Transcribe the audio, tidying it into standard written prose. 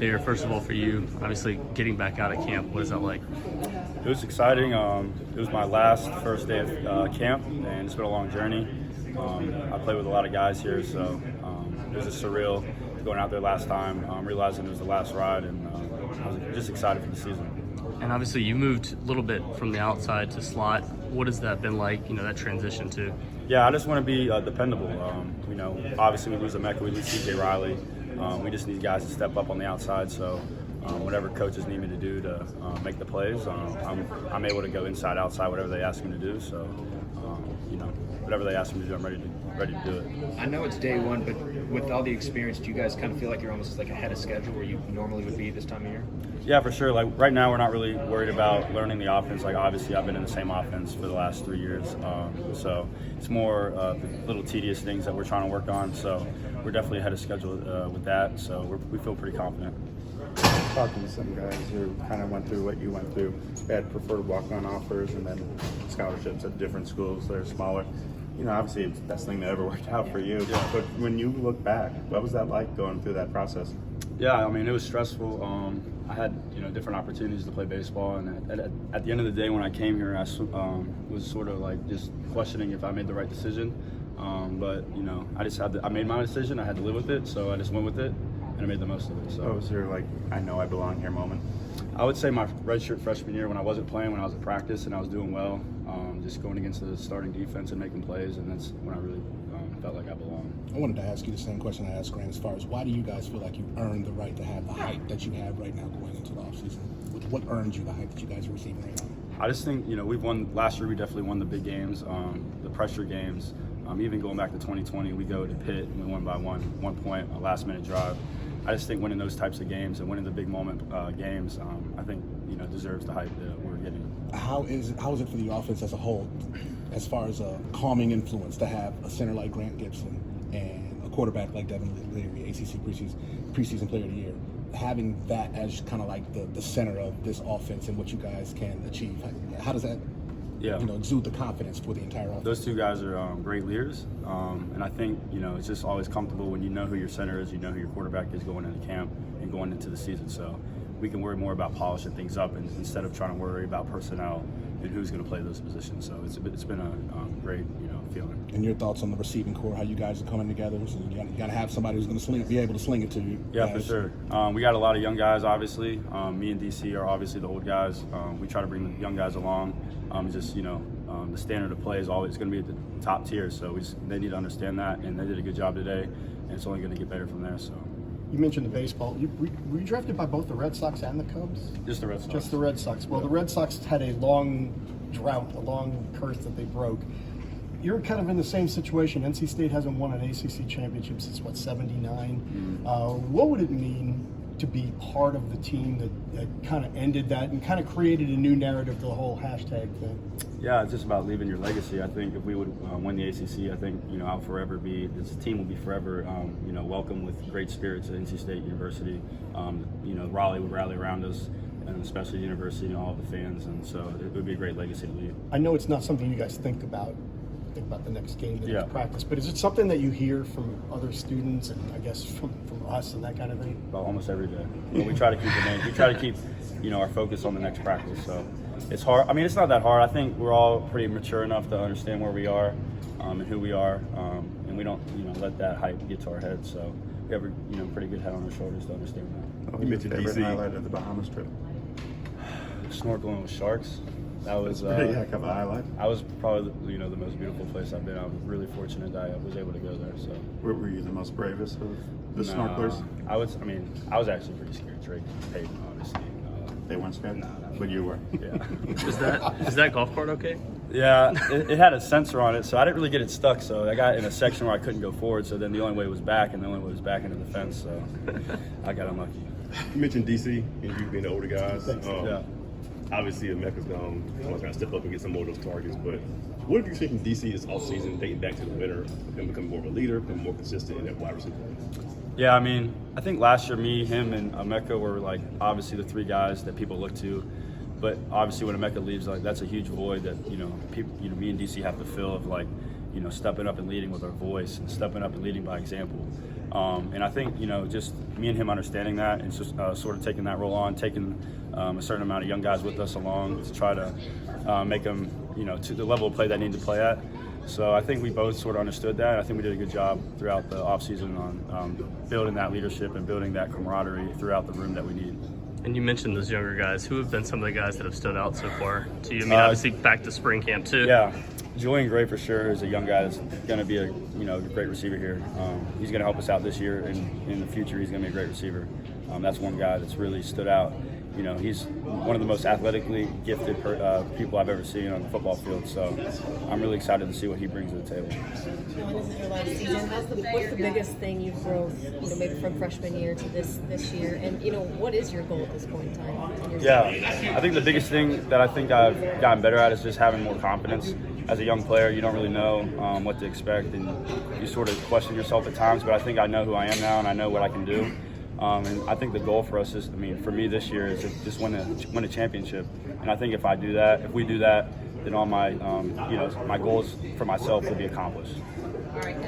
Thayer, first of all, for you, obviously getting back out of camp, what is that like? It was exciting. It was my first day of camp, and it's been a long journey. I played with a lot of guys here, so it was just surreal going out there last time, realizing it was the last ride, and I was just excited for the season. And obviously you moved a little bit from the outside to slot. What has that been like, that transition to? Yeah, I just want to be dependable. Obviously we lose Emeka, we lose CJ Riley. We just need guys to step up on the outside, so whatever coaches need me to do to make the plays, I'm able to go inside, outside, whatever they ask me to do. So, whatever they ask me to do, I'm ready to do it. I know it's day one, but with all the experience, do you guys kind of feel like you're almost like ahead of schedule where you normally would be this time of year? Yeah, for sure. Like right now, we're not really worried about learning the offense. Like obviously, I've been in the same offense for the last 3 years, so it's more little tedious things that we're trying to work on. So we're definitely ahead of schedule with that. So we feel pretty confident. Talking to some guys who kind of went through what you went through, they had preferred walk-on offers and then scholarships at different schools that are smaller. Obviously it's the best thing that ever worked out for you. Yeah. But when you look back, what was that like going through that process? Yeah, I mean, it was stressful. I had different opportunities to play baseball, and at the end of the day when I came here, I was sort of like just questioning if I made the right decision. But I made my decision. I had to live with it, so I just went with it, and I made the most of it. So Was there I know I belong here moment? I would say my redshirt freshman year when I wasn't playing, when I was at practice and I was doing well, just going against the starting defense and making plays, and that's when I really felt like I belonged. I wanted to ask you the same question I asked Grant as far as why do you guys feel like you earned the right to have the hype that you have right now going into the offseason? What earned you the hype that you guys are receiving right now? I just think, we've won, last year we definitely won the big games, the pressure games. Even going back to 2020, we go to Pitt and we won by one point, a last minute drive. I just think winning those types of games and winning the big moment games, I think, deserves the hype that we're getting. How is it for the offense as a whole, as far as a calming influence to have a center like Grant Gibson and a quarterback like Devin Leary, ACC preseason player of the year, having that as kind of like the center of this offense and what you guys can achieve? How does that exude the confidence for the entire offense? Those two guys are great leaders, and I think it's just always comfortable when you know who your center is, you know who your quarterback is going into camp and going into the season. So we can worry more about polishing things up instead of trying to worry about personnel and who's going to play those positions. So it's been a great feeling. And your thoughts on the receiving core, how you guys are coming together? So you got to have somebody who's going to be able to sling it to you. Yeah, guys. for sure. We got a lot of young guys, obviously. Me and DC are obviously the old guys. We try to bring the young guys along. The standard of play is always going to be at the top tier, so they need to understand that, and they did a good job today, and it's only going to get better from there. So. You mentioned the baseball. Were you drafted by both the Red Sox and the Cubs? Just the Red Sox. Just the Red Sox. Well, the Red Sox had a long drought, a long curse that they broke. You're kind of in the same situation. NC State hasn't won an ACC championship since, 79? What would it mean to be part of the team that kind of ended that and kind of created a new narrative, the whole hashtag thing? Yeah, it's just about leaving your legacy. I think if we would win the ACC, I think I'll forever this team will be forever welcome with great spirits at NC State University. Raleigh would rally around us, and especially the university and all of the fans, and so it would be a great legacy to leave. I know it's not something you guys think about the next game, the next practice, but is it something that you hear from other students and I guess from us and that kind of thing? Well, almost every day. But we try to keep our focus on the next practice. So it's hard. I mean, it's not that hard. I think we're all pretty mature enough to understand where we are and who we are, and we don't let that hype get to our heads. So we have a pretty good head on our shoulders to understand that. You mentioned DC. Highlight of the Bahamas trip. Snorkeling with sharks. That was pretty heck of a highlight. I was probably the most beautiful place I've been. I was really fortunate that I was able to go there. So were you the most bravest of the snorkelers? I was actually pretty scared. Drake and Peyton, obviously. They weren't scared? No. But you were. Yeah. Is that golf cart okay? Yeah, it had a sensor on it, so I didn't really get it stuck. So I got in a section where I couldn't go forward. So then the only way was back, and the only way was back into the fence. So I got unlucky. You mentioned DC and you being the older guys. Yeah. Obviously, Emeka's gone. Someone's got to step up and get some more of those targets. But what have you seen from DC this offseason, dating back to the winter, him becoming more of a leader, becoming more consistent in that wide receiver? Yeah, I mean, I think last year me, him, and Emeka were obviously the three guys that people look to. But obviously, when Emeka leaves, that's a huge void that people, me and DC have to fill of stepping up and leading with our voice and stepping up and leading by example. And I think, just me and him understanding that and just sort of taking that role on, taking a certain amount of young guys with us along to try to make them, to the level of play they need to play at. So I think we both sort of understood that. I think we did a good job throughout the offseason on building that leadership and building that camaraderie throughout the room that we need. And you mentioned those younger guys. Who have been some of the guys that have stood out so far to you? I mean, obviously back to spring camp too. Yeah, Julian Gray for sure is a young guy that's going to be a great receiver here. He's going to help us out this year, and in the future he's going to be a great receiver. That's one guy that's really stood out. He's one of the most athletically gifted people I've ever seen on the football field. So I'm really excited to see what he brings to the table. This is your last season. What's the biggest thing you've grown, maybe from freshman year to this year? And what is your goal at this point in time? Yeah, I think the biggest thing that I think I've gotten better at is just having more confidence. As a young player, you don't really know what to expect, and you sort of question yourself at times. But I think I know who I am now, and I know what I can do. And I think the goal for us is, for me this year is to just win a championship. And I think if we do that, then all my, my goals for myself will be accomplished. All right.